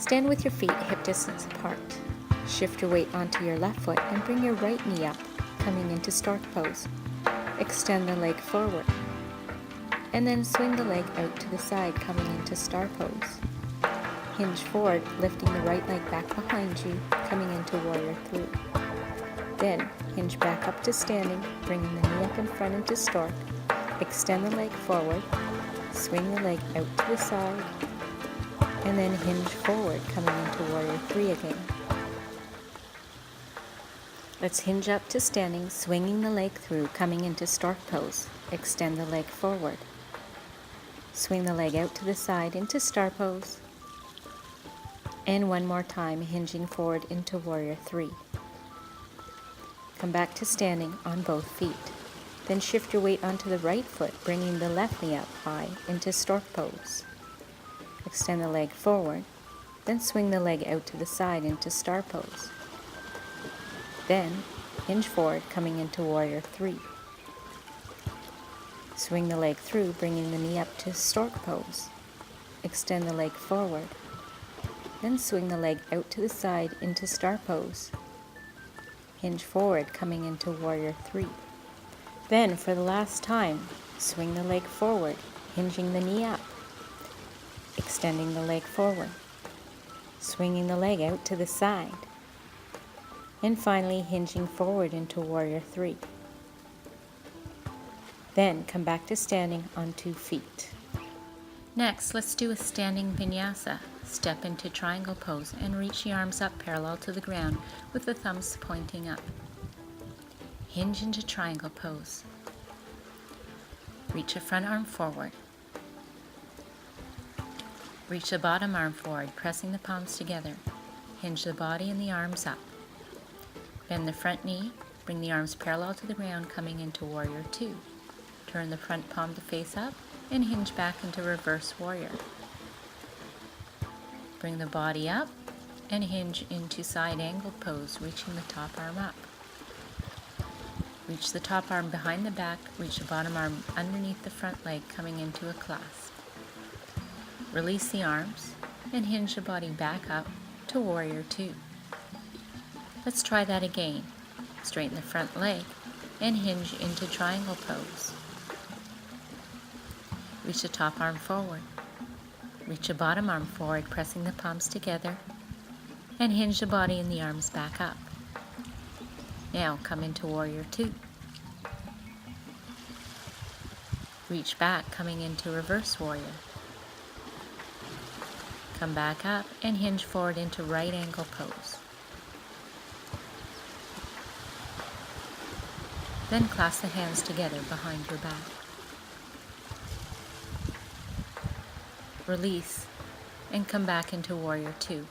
Stand with your feet hip distance apart. Shift your weight onto your left foot and bring your right knee up, coming into Stork pose. Extend the leg forward. And then swing the leg out to the side, coming into Star pose. Hinge forward, lifting the right leg back behind you, coming into Warrior 3. Then hinge back up to standing, bringing the knee up in front into Stork. Extend the leg forward, swing the leg out to the side, and then hinge forward, coming into Warrior 3 again. Let's hinge up to standing, swinging the leg through, coming into Stork pose. Extend the leg forward. Swing the leg out to the side into Star pose. And one more time, hinging forward into Warrior 3. Come back to standing on both feet. Then shift your weight onto the right foot, bringing the left knee up high into Stork pose. Extend the leg forward, then swing the leg out to the side into Star pose. Then hinge forward, coming into Warrior 3. Swing the leg through, bringing the knee up to Stork pose. Extend the leg forward, then swing the leg out to the side into Star pose. Hinge forward, coming into Warrior 3. Then, for the last time, swing the leg forward, hinging the knee up. Extending the leg forward. Swinging the leg out to the side. And finally, hinging forward into Warrior 3. Then, come back to standing on 2 feet. Next, let's do a standing vinyasa. Step into triangle pose and reach the arms up parallel to the ground with the thumbs pointing up. Hinge into triangle pose. Reach the front arm forward. Reach the bottom arm forward, pressing the palms together. Hinge the body and the arms up. Bend the front knee, bring the arms parallel to the ground, coming into Warrior 2. Turn the front palm to face up and hinge back into Reverse Warrior. Bring the body up and hinge into Side Angle pose, reaching the top arm up. Reach the top arm behind the back, reach the bottom arm underneath the front leg, coming into a clasp. Release the arms and hinge the body back up to Warrior 2. Let's try that again. Straighten the front leg and hinge into Triangle pose. Reach the top arm forward. Reach the bottom arm forward, pressing the palms together, and hinge the body and the arms back up. Now come into Warrior 2. Reach back, coming into Reverse Warrior. Come back up and hinge forward into Right Angle pose. Then clasp the hands together behind your back. Release and come back into Warrior 2.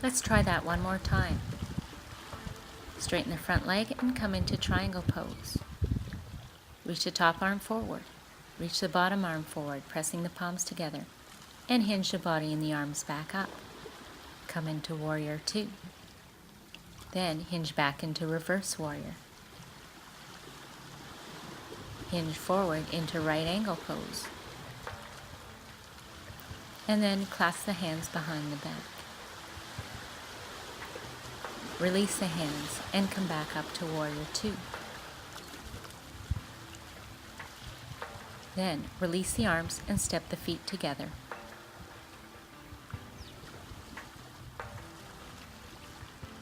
Let's try that one more time. Straighten the front leg and come into Triangle pose. Reach the top arm forward. Reach the bottom arm forward, pressing the palms together, and hinge the body and the arms back up. Come into Warrior 2. Then hinge back into Reverse Warrior. Hinge forward into Right Angle pose. And then clasp the hands behind the back. Release the hands and come back up to Warrior 2. Then release the arms and step the feet together.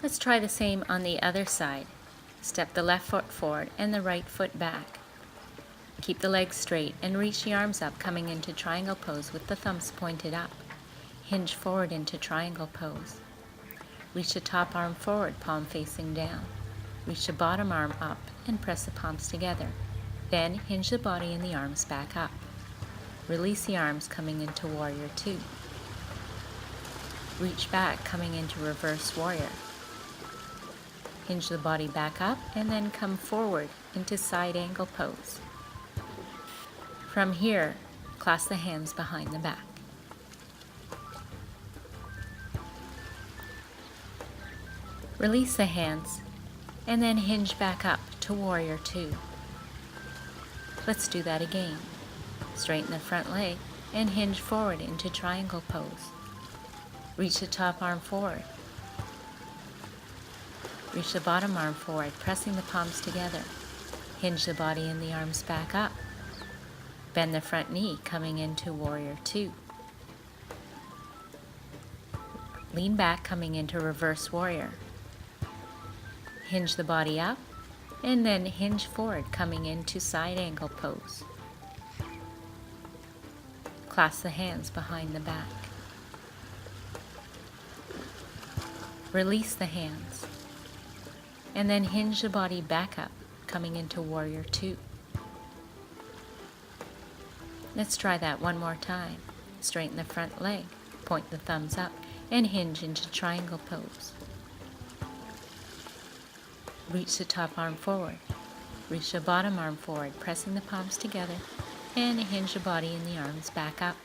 Let's try the same on the other side. Step the left foot forward and the right foot back. Keep the legs straight and reach the arms up, coming into Triangle pose with the thumbs pointed up. Hinge forward into Triangle pose. Reach the top arm forward, palm facing down. Reach the bottom arm up and press the palms together. Then hinge the body and the arms back up. Release the arms, coming into Warrior 2. Reach back, coming into Reverse Warrior. Hinge the body back up and then come forward into Side Angle pose. From here, clasp the hands behind the back. Release the hands and then hinge back up to Warrior 2. Let's do that again. Straighten the front leg and hinge forward into Triangle pose. Reach the top arm forward. Reach the bottom arm forward, pressing the palms together. Hinge the body and the arms back up. Bend the front knee, coming into Warrior Two. Lean back, coming into Reverse Warrior. Hinge the body up, and then hinge forward, coming into Side Angle Pose. Clasp the hands behind the back. Release the hands, and then hinge the body back up, coming into Warrior Two. Let's try that one more time. Straighten the front leg, point the thumbs up, and hinge into Triangle Pose. Reach the top arm forward. Reach the bottom arm forward, pressing the palms together, and hinge the body and the arms back up.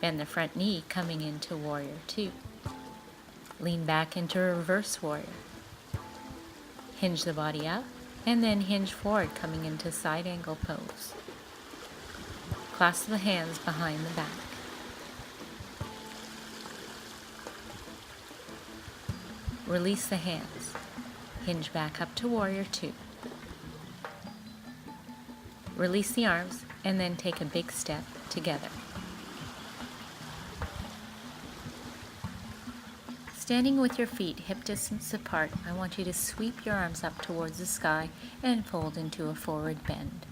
Bend the front knee, coming into Warrior Two. Lean back into Reverse Warrior. Hinge the body up, and then hinge forward, coming into Side Angle Pose. Clasp the hands behind the back. Release the hands. Hinge back up to Warrior Two. Release the arms, and then take a big step together. Standing with your feet hip distance apart, I want you to sweep your arms up towards the sky and fold into a forward bend.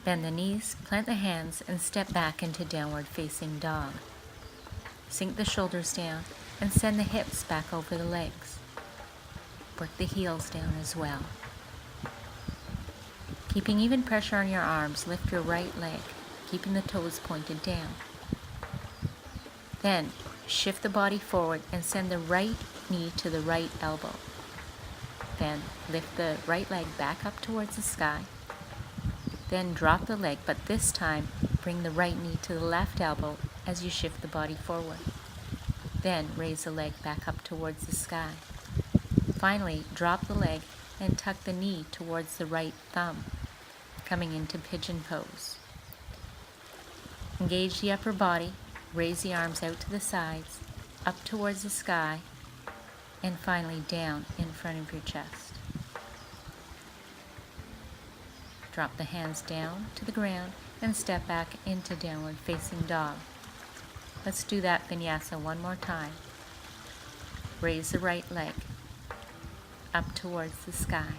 Bend the knees, plant the hands, and step back into Downward Facing Dog. Sink the shoulders down and send the hips back over the legs. Work the heels down as well. Keeping even pressure on your arms, lift your right leg, keeping the toes pointed down. Then, shift the body forward and send the right knee to the right elbow. Then, lift the right leg back up towards the sky. Then drop the leg, but this time bring the right knee to the left elbow as you shift the body forward. Then raise the leg back up towards the sky. Finally, drop the leg and tuck the knee towards the right thumb, coming into Pigeon Pose. Engage the upper body, raise the arms out to the sides, up towards the sky, and finally down in front of your chest. Drop the hands down to the ground and step back into Downward Facing Dog. Let's do that Vinyasa one more time. Raise the right leg up towards the sky.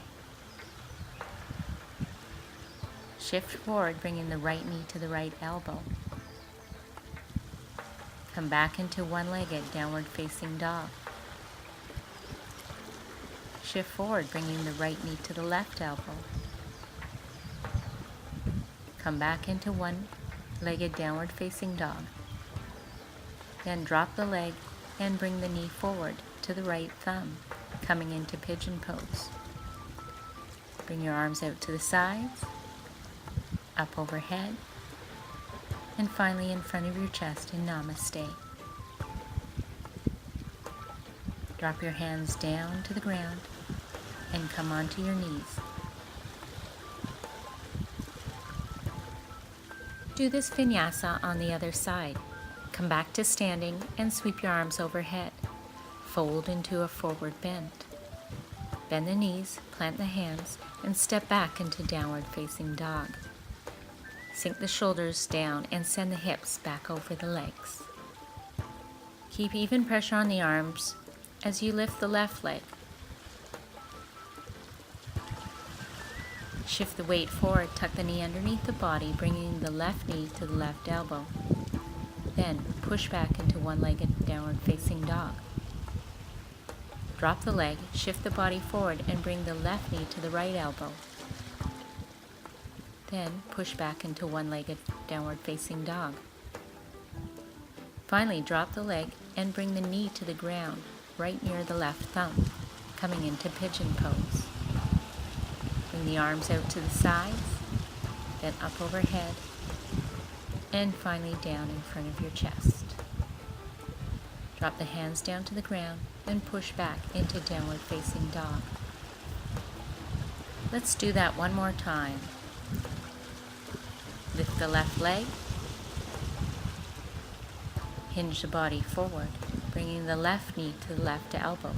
Shift forward, bringing the right knee to the right elbow. Come back into one-legged Downward Facing Dog. Shift forward, bringing the right knee to the left elbow. Come back into one-legged Downward Facing Dog. Then drop the leg and bring the knee forward to the right thumb, coming into Pigeon Pose. Bring your arms out to the sides, up overhead, and finally in front of your chest in Namaste. Drop your hands down to the ground and come onto your knees. Do this Vinyasa on the other side. Come back to standing and sweep your arms overhead. Fold into a forward bend. Bend the knees, plant the hands, and step back into Downward Facing Dog. Sink the shoulders down and send the hips back over the legs. Keep even pressure on the arms as you lift the left leg. Shift the weight forward, tuck the knee underneath the body, bringing the left knee to the left elbow. Then push back into one-legged Downward Facing Dog. Drop the leg, shift the body forward, and bring the left knee to the right elbow. Then push back into one-legged Downward Facing Dog. Finally, drop the leg and bring the knee to the ground, right near the left thumb, coming into Pigeon Pose. Bring the arms out to the sides, then up overhead, and finally down in front of your chest. Drop the hands down to the ground and push back into Downward Facing Dog. Let's do that one more time. Lift the left leg, Hinge the body forward, bringing the left knee to the left elbow.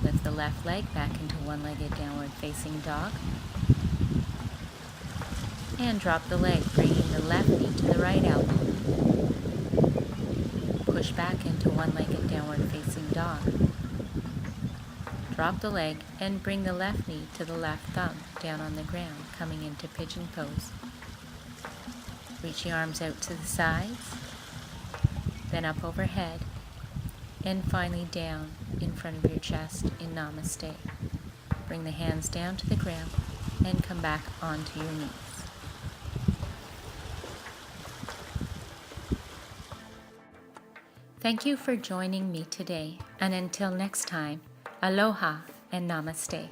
Lift the left leg back into one-legged downward facing dog. And drop the leg, bringing the left knee to the right elbow. Push back into one-legged downward facing dog. Drop the leg and bring the left knee to the left thumb down on the ground, coming into pigeon pose. Reach the arms out to the sides, then up overhead, and finally down in front of your chest in Namaste. Bring the hands down to the ground and come back onto your knees. Thank you for joining me today, and until next time, Aloha and Namaste.